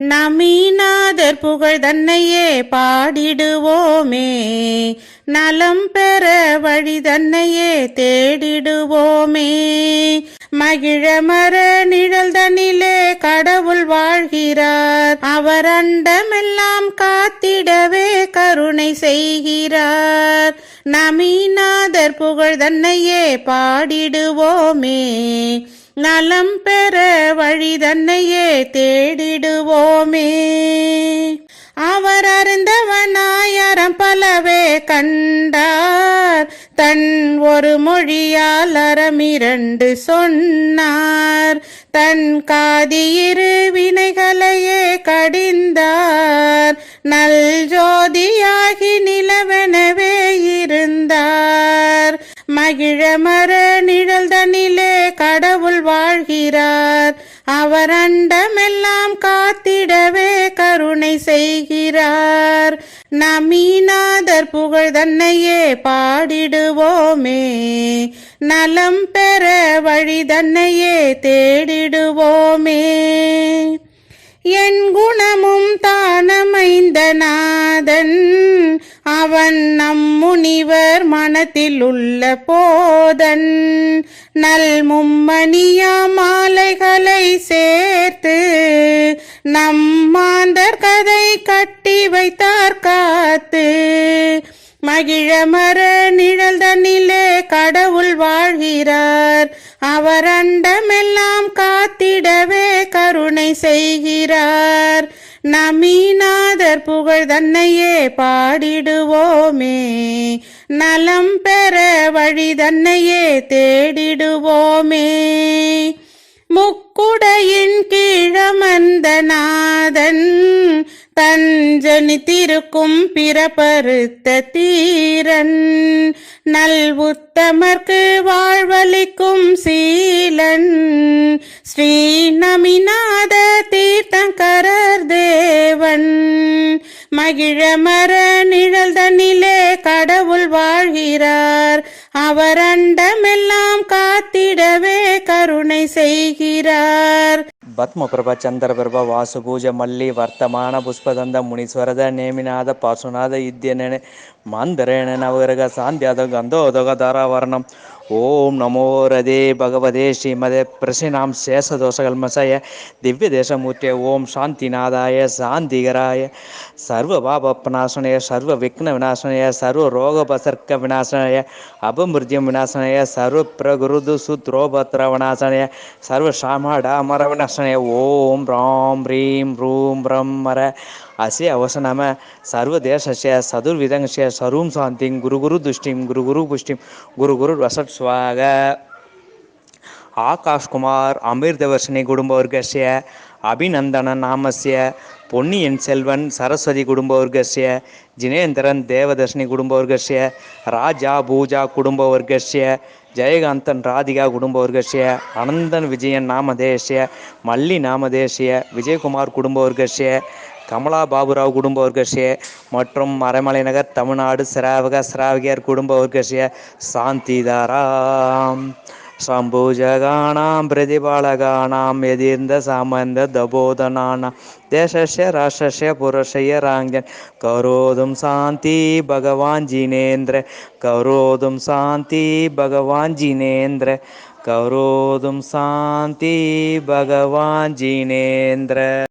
நமீநாதர் புகழ் தன்னையே பாடிடுவோமே, நலம் பெற வழி தன்னையே தேடிடுவோமே. மகிழமர நிழல் தனிலே கடவுள் வாழ்கிறார், அவர் அண்டமெல்லாம் காத்திடவே கருணை செய்கிறார். நமீநாதர் புகழ் தன்னையே பாடிடுவோமே, நலம் பெற வழி தன்னையே தேடிடுவோமே. அவர் அருந்தவனாயரம் பலவே கண்டார், தன் ஒரு மொழியால் அறமிரண்டு சொன்னார். தன் காதியிரு வினைகளையே கடிந்தார், நல் ஜோதியாகி நிலவெனவே இருந்தார். மகிழமர நிழல் தனிலே கடவுள் வாழ்கிறார், அவர் அண்டமெல்லாம் காத்திடவே கருணை செய்கிறார். நமீநாதர் புகழ் தன்னையே பாடிடுவோமே, நலம் பெற வழி தன்னையே தேடிடுவோமே. என் குணமும் தானமைந்த நாதன், அவன் நம் முனிவர் மனத்தில் உள்ள போதன். நல் மும்மணியா மாலைகளை சேர்த்து நம் மாந்தர் கதை கட்டி வைத்தார் காத்து. மகிழமர நிழல் தனிலே கடவுள் வாழ்கிறார், அவர் அண்டமெல்லாம் காத்திடவே கருணை செய்கிறார். நமீநாதர் புகழ் தன்னையே பாடிடுவோமே, நலம் பெற வழி தன்னையே தேடிடுவோமே. முக்குடையின் கீழமர்ந்த நாதன், தஞ்சனித்திருக்கும் பிறப்பறுத்த தீரன். நல் உத்தமர்க்கு வாழ்வளிக்கும் சீலன், ஸ்ரீ நமீநாத தீர்த்தங்கரர் தேவன். மகிழமர நிழல் தனிலே கடவுள் வாழ்கிறார், அவர் அண்டமெல்லாம் காத்திடவே கருணை செய்கிறார். பத்மபிரப சந்திரபிரப வாசுபூஜ மல்லி வர்த்தமான புஷ்பதந்த முனீஸ்வரத நேமிநாத பாசுநாத இத்யனே மாந்தரேண நவகிரக சாந்தியாத கந்தோதக தாராவரணம். ஓம் நமோ ரதே பகவதே ஸ்ரீமதே பிரசினாம் சேஷதோஷகல்மசய திவ்ய தேசமூர்த்திய. ஓம் சாந்திநாதாய சாந்திகராய சர்வபாபநாசனய சர்வ விக்ன விநாசனய சர்வ ரோகபசர்க்க விநாசனய அபமிருத்யம் விநாசனய சர்வ பிரகுருது சுத்ரோபத்ர விநாசனய சர்வ சாமடாமர விநாசனய. ஓம் ராம் ரீம் ரூம் ரம் மர அஸ்ய அவசனம சர்வதேசஸ்ய சதுர்விதங்கஸ்ய சர்வம் சாந்திம் குரு துஷ்டிம் குரு புஷ்டிம் குரு வசட் ஸ்வாக. ஆகாஷ்குமார் அமிர்தவர்ஷினி குடும்பவர்கஸ்ய அபிநந்தன நாமஸ்ய பொன்னியின் செல்வன் சரஸ்வதி குடும்பவர்கஸ்ய ஜினேந்திரன் தேவதர்ஷினி குடும்பவர்கஸ்ய ராஜா பூஜா குடும்பவர்கஸ்ய ஜெயகாந்தன் ராதிகா குடும்பவர்கஸ்ய அனந்தன் விஜயன் நாமதேசிய மல்லி நாமதேசிய விஜயகுமார் குடும்பவர்கஸ்ய கமலா பாபுராவ் குடும்பவர்கஸ்ய மற்றும் மறைமலை நகர் தமிழ்நாடு சிராவகியர் குடும்பவர்கஸ்ய சாந்திதாராம். சம்பூஜகானாம் பிரதிபாலகானாம் யதீர்ந்த சாமந்த தபோதனானாம் தேசஸ்ய ராஷ்டிரஸ்ய புருஷய ராங்கன் கரோதும் சாந்தி பகவான் ஜினேந்திர கரோதும் சாந்தி பகவான் ஜினேந்திர கரோதும் சாந்தி பகவான் ஜினேந்திர.